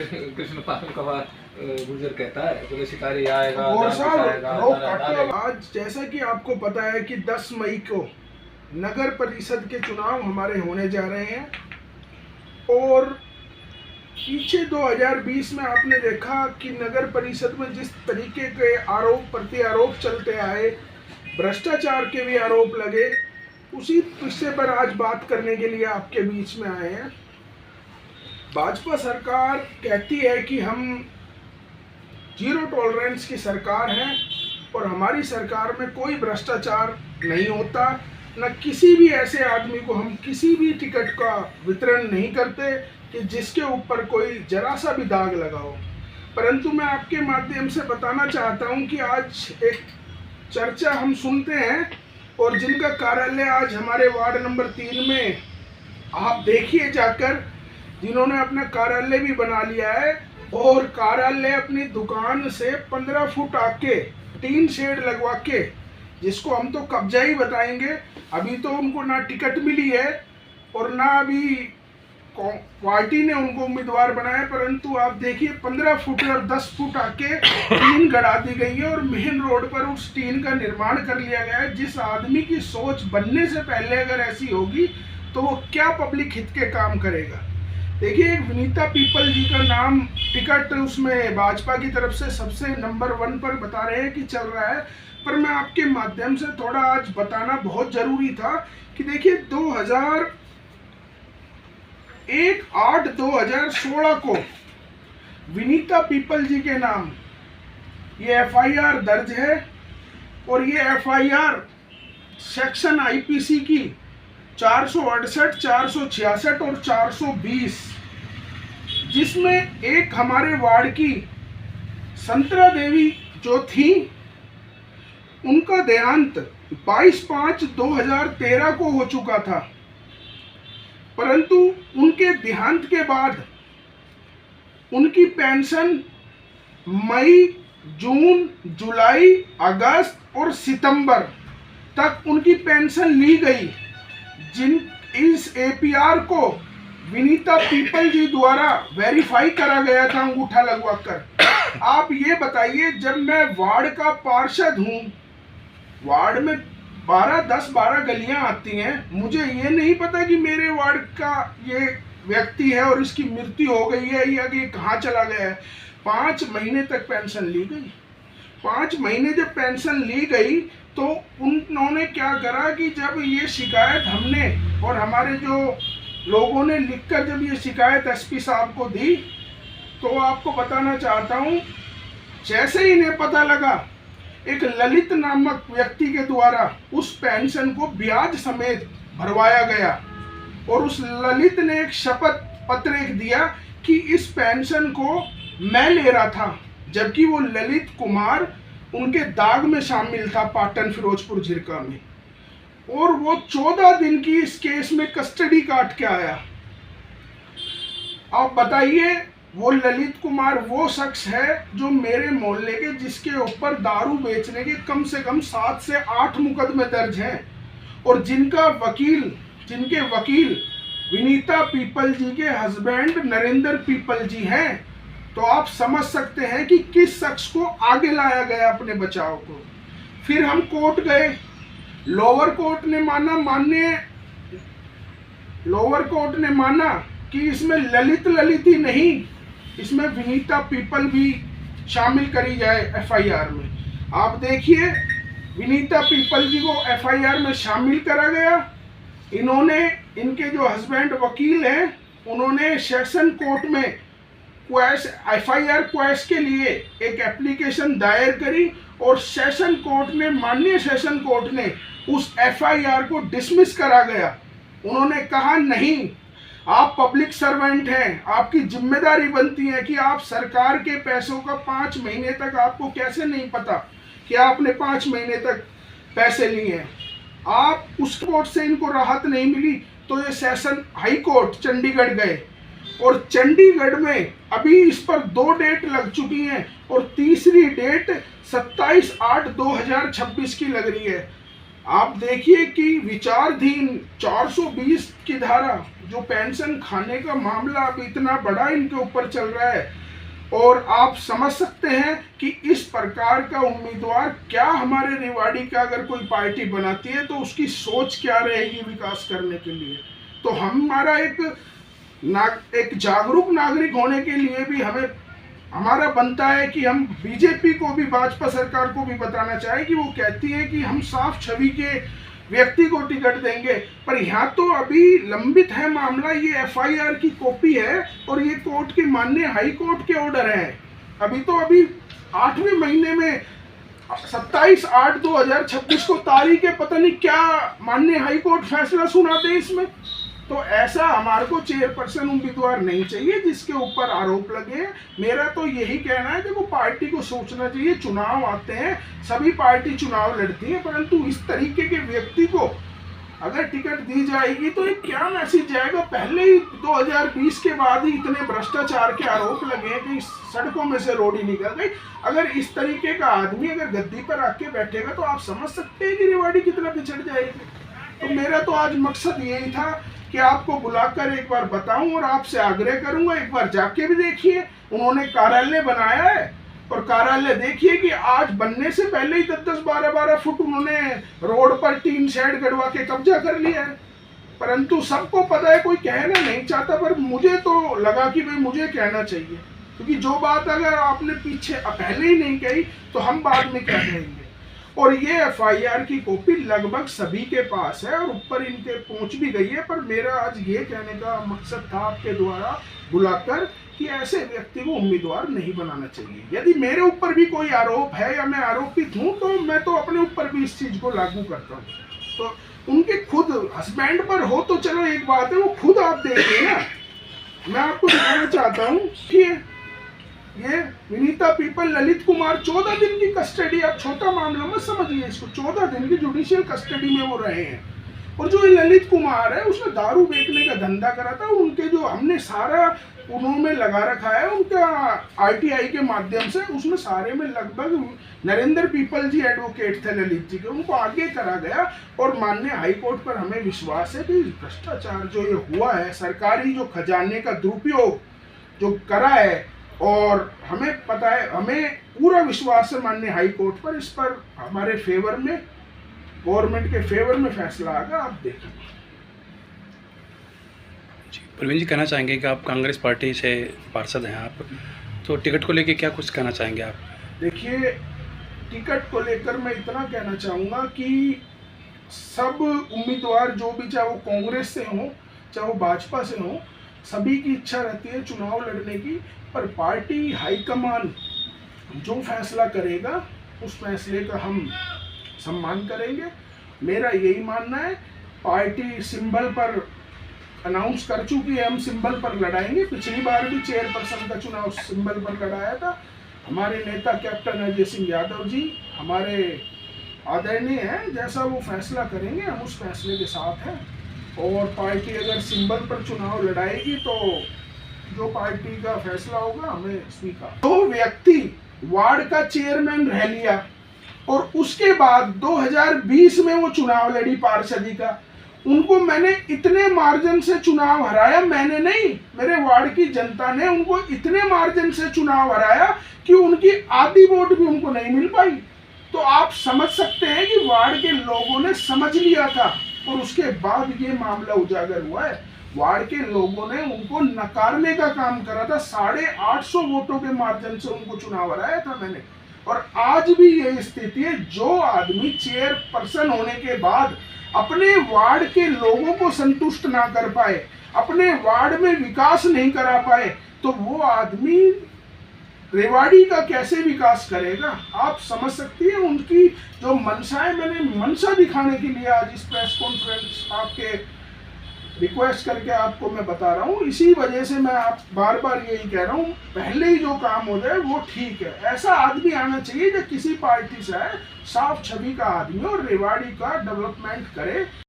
कृष्ण पाल का गुर्जर कहता है बोले शिकारी आएगा। और साहब आज जैसा कि आपको पता है कि 10 मई को नगर परिषद के चुनाव हमारे होने जा रहे हैं और पीछे 2020 में आपने देखा कि नगर परिषद में जिस तरीके के आरोप प्रति आरोप चलते आए, भ्रष्टाचार के भी आरोप लगे, उसी विषय पर आज बात करने के लिए आपके बीच में आए हैं। भाजपा सरकार कहती है कि हम जीरो टॉलरेंस की सरकार है और हमारी सरकार में कोई भ्रष्टाचार नहीं होता, न किसी भी ऐसे आदमी को हम किसी भी टिकट का वितरण नहीं करते कि जिसके ऊपर कोई जरा सा भी दाग लगा हो। परंतु मैं आपके माध्यम से बताना चाहता हूं कि आज एक चर्चा हम सुनते हैं और जिनका कार्यालय आज हमारे वार्ड नंबर 3 में आप देखिए जाकर, जिन्होंने अपना कार्यालय भी बना लिया है और कार्यालय अपनी दुकान से 15 फुट आके टीन शेड लगवा के, जिसको हम तो कब्जा ही बताएंगे। अभी तो उनको ना टिकट मिली है और ना अभी पार्टी ने उनको उम्मीदवार बनाया, परंतु आप देखिए 15 फुट और 10 फुट आके टीन गड़ा दी गई है और मेन रोड पर उस टीन का निर्माण कर लिया गया है। जिस आदमी की सोच बनने से पहले अगर ऐसी होगी तो वो क्या पब्लिक हित के काम करेगा। देखिए, विनीता पीपल जी का नाम टिकट उसमें भाजपा की तरफ से सबसे नंबर 1 पर बता रहे हैं कि चल रहा है, पर मैं आपके माध्यम से थोड़ा आज बताना बहुत जरूरी था कि देखिए 2016 को विनीता पीपल जी के नाम ये FIR दर्ज है और ये FIR सेक्शन IPC की 468, 466 और 420, जिसमें एक हमारे वार्ड की संतरा देवी जो थी, उनका देहांत 22/5/2013 को हो चुका था, परंतु उनके देहांत के बाद उनकी पेंशन मई, जून, जुलाई, अगस्त और सितंबर तक उनकी पेंशन ली गई। इस APR को विनीता पीपल जी द्वारा वेरीफाई करा गया था अंगूठा लगवाकर। आप ये बताइए, जब मैं वार्ड का पार्षद हूं, वार्ड में 10-12 गलियां आती हैं, मुझे ये नहीं पता कि मेरे वार्ड का ये व्यक्ति है और इसकी मृत्यु हो गई है या कि कहाँ चला गया है। 5 महीने तक पेंशन ली गई। 5 महीने जब पेंशन ली गई तो उन्होंने क्या करा कि जब ये शिकायत हमने और हमारे जो लोगों ने लिखकर जब ये शिकायत SP साहब को दी, तो आपको बताना चाहता हूँ, जैसे ही इन्हें पता लगा, एक ललित नामक व्यक्ति के द्वारा उस पेंशन को ब्याज समेत भरवाया गया और उस ललित ने एक शपथ पत्र दिया कि इस पेंशन को मैं ले रहा था, जबकि वो ललित कुमार उनके दाग में शामिल था पाटन फिरोजपुर झिरका में, और वो 14 दिन की इस केस में कस्टडी काट के आया। आप बताइए, वो ललित कुमार वो शख्स है जो मेरे मोहल्ले के, जिसके ऊपर दारू बेचने के कम से कम 7 से 8 मुकदमे दर्ज हैं और जिनके वकील विनीता पीपल जी के हस्बैंड नरेंद्र पीपल जी हैं। तो आप समझ सकते हैं कि किस शख्स को आगे लाया गया अपने बचाव को। फिर हम कोर्ट गए, लोअर कोर्ट ने माना कि इसमें ललित ही नहीं, इसमें विनीता पीपल भी शामिल करी जाए FIR में। आप देखिए, विनीता पीपल जी को FIR में शामिल करा गया। इनके जो हस्बैंड वकील हैं, उन्होंने सेशन कोर्ट में FIR क्वेश के लिए एक एप्लीकेशन दायर करी और माननीय सेशन कोर्ट ने उस FIR को डिसमिस करा गया। उन्होंने कहा, नहीं, आप पब्लिक सर्वेंट हैं, आपकी जिम्मेदारी बनती है कि आप सरकार के पैसों का 5 महीने तक, आपको कैसे नहीं पता कि आपने 5 महीने तक पैसे लिए हैं। आप उस कोर्ट से इनको राहत नहीं मिली तो ये सेशन हाई कोर्ट चंडीगढ़ गए और चंडीगढ़ में अभी इस पर 2 डेट लग चुकी हैं और तीसरी डेट 27/8/2026 की लग रही है। आप देखिए कि विचाराधीन 420 की धारा जो पेंशन खाने का मामला अब इतना बड़ा इनके ऊपर चल रहा है, और आप समझ सकते हैं कि इस प्रकार का उम्मीदवार क्या हमारे रेवाड़ी का अगर कोई पार्टी बनाती है तो उसकी सोच क्या रहेगी विकास करने के लिए। तो हमारा एक जागरूक नागरिक होने के लिए भी हमारा बनता है कि हम बीजेपी को भी, भाजपा सरकार को भी बताना चाहें कि वो कहती है कि हम साफ छवि के व्यक्ति को टिकट देंगे, पर यहाँ तो अभी लंबित है मामला। ये एफआईआर की कॉपी है और ये कोर्ट के माननीय हाई कोर्ट के ऑर्डर हैं। अभी 8वें महीने में 27/8/2026 को तारीख है, पता नहीं क्या माननीय हाई कोर्ट फैसला सुनाते इसमें। तो ऐसा हमारे को चेयरपर्सन उम्मीदवार नहीं चाहिए जिसके ऊपर आरोप लगे। मेरा तो यही कहना है, देखो पार्टी को सोचना चाहिए, चुनाव आते हैं, सभी पार्टी चुनाव लड़ती है, परंतु इस तरीके के व्यक्ति को अगर टिकट दी जाएगी तो ये क्या मैसेज जाएगा। पहले ही 2020 के बाद ही इतने भ्रष्टाचार के आरोप लगे हैं कि सड़कों में से रोड ही निकल गई। अगर इस तरीके का आदमी अगर गद्दी पर आके बैठेगा तो आप समझ सकते हैं कि रेवाड़ी कितना पिछड़ जाएगी। तो मेरा तो आज मकसद यही था कि आपको बुलाकर एक बार बताऊं और आपसे आग्रह करूंगा, एक बार जाके भी देखिए। उन्होंने कार्यालय बनाया है और कार्यालय देखिए कि आज बनने से पहले ही 10-10, 12-12 फुट उन्होंने रोड पर टीन शेड गड़वा के कब्जा कर लिया है। परंतु सबको पता है, कोई कहना नहीं चाहता, पर मुझे तो लगा कि भाई मुझे कहना चाहिए, क्योंकि जो बात अगर आपने पहले ही नहीं कही तो हम बाद में क्या कहेंगे। और ये एफआईआर की कॉपी लगभग सभी के पास है और ऊपर इनके पहुंच भी गई है। पर मेरा आज ये कहने का मकसद था आपके द्वारा बुलाकर कि ऐसे व्यक्ति को उम्मीदवार नहीं बनाना चाहिए। यदि मेरे ऊपर भी कोई आरोप है या मैं आरोपित हूं तो मैं तो अपने ऊपर भी इस चीज को लागू करता हूं। तो उनके खुद हस्बैंड पर हो तो चलो एक बात है, वो खुद आप देखिए ना। मैं आपको दिखाना चाहता हूँ कि ये विनीता पीपल, ललित कुमार 14 दिन की कस्टडी, आप छोटा मामला मत समझिए इसको, 14 दिन की जुडिशियल कस्टडी में वो रहे हैं। और जो ये ललित कुमार है उसने दारू बेचने का धंधा करा था। उनके जो हमने सारा उन्होंने लगा रखा है उनका आरटीआई के माध्यम से, उसमें सारे में लगभग नरेंद्र पीपल जी एडवोकेट थे ललित जी के, उनको आगे करा गया। और माननीय हाई कोर्ट पर हमें विश्वास है कि भ्रष्टाचार जो ये हुआ है, सरकारी जो खजाने का दुरुपयोग जो करा है, और हमें पता है, हमें पूरा विश्वास है माननीय हाई कोर्ट पर, इस पर हमारे फेवर में, गवर्नमेंट के फेवर में फैसला आएगा, आप देखिए। जी, प्रवीण जी कहना चाहेंगे कि आप कांग्रेस पार्टी से पार्षद हैं आप, तो टिकट को लेके क्या कुछ कहना चाहेंगे आप? देखिए, टिकट को लेकर मैं इतना कहना चाहूँगा कि सब उम्मीदवार जो भी, चाहे वो कांग्रेस से हों चाहे वो भाजपा से हों, सभी की इच्छा रहती है चुनाव लड़ने की, पर पार्टी हाईकमान जो फैसला करेगा उस फैसले का हम सम्मान करेंगे। मेरा यही मानना है। पार्टी सिंबल पर अनाउंस कर चुकी है, हम सिंबल पर लड़ाएंगे। पिछली बार भी चेयरपर्सन का चुनाव सिंबल पर लड़ाया था। हमारे नेता कैप्टन अजय सिंह यादव जी हमारे आदरणीय हैं, जैसा वो फैसला करेंगे हम उस फैसले के साथ हैं। और पार्टी अगर सिंबल पर चुनाव लड़ाएगी तो जो पार्टी का फैसला होगा हमें स्वीकार। दो व्यक्ति वार्ड का चेयरमैन रह लिया और उसके बाद 2020 में वो चुनाव लड़ी पार्षदी का, उनको मैंने इतने मार्जिन से चुनाव हराया, मैंने नहीं, मेरे वार्ड की जनता ने उनको इतने मार्जिन से चुनाव हराया कि उनकी आधी वोट भी उनको नहीं मिल पाई। तो आप समझ सकते हैं कि वार्ड के लोगों ने समझ लिया था और उसके बाद ये मामला उजागर हुआ है। वार्ड के लोगों ने उनको नकारने का काम करा था, 850 वोटों के मार्जिन से उनको चुनाव हराया था मैंने। और आज भी ये स्थिति है, जो आदमी चेयरपर्सन होने के बाद अपने वार्ड के लोगों को संतुष्ट ना कर पाए, अपने वार्ड में विकास नहीं करा पाए, तो वो आदमी रेवाड़ी का कैसे विकास करेगा। आप समझ सकती हैं उनकी जो मंशा है। मैंने मंशा दिखाने के लिए आज इस प्रेस कॉन्फ्रेंस आपके रिक्वेस्ट करके आपको मैं बता रहा हूँ। इसी वजह से मैं आप बार बार यही कह रहा हूँ, पहले ही जो काम हो जाए वो ठीक है। ऐसा आदमी आना चाहिए जो किसी पार्टी से है, साफ छवि का आदमी और रेवाड़ी का डेवलपमेंट करे।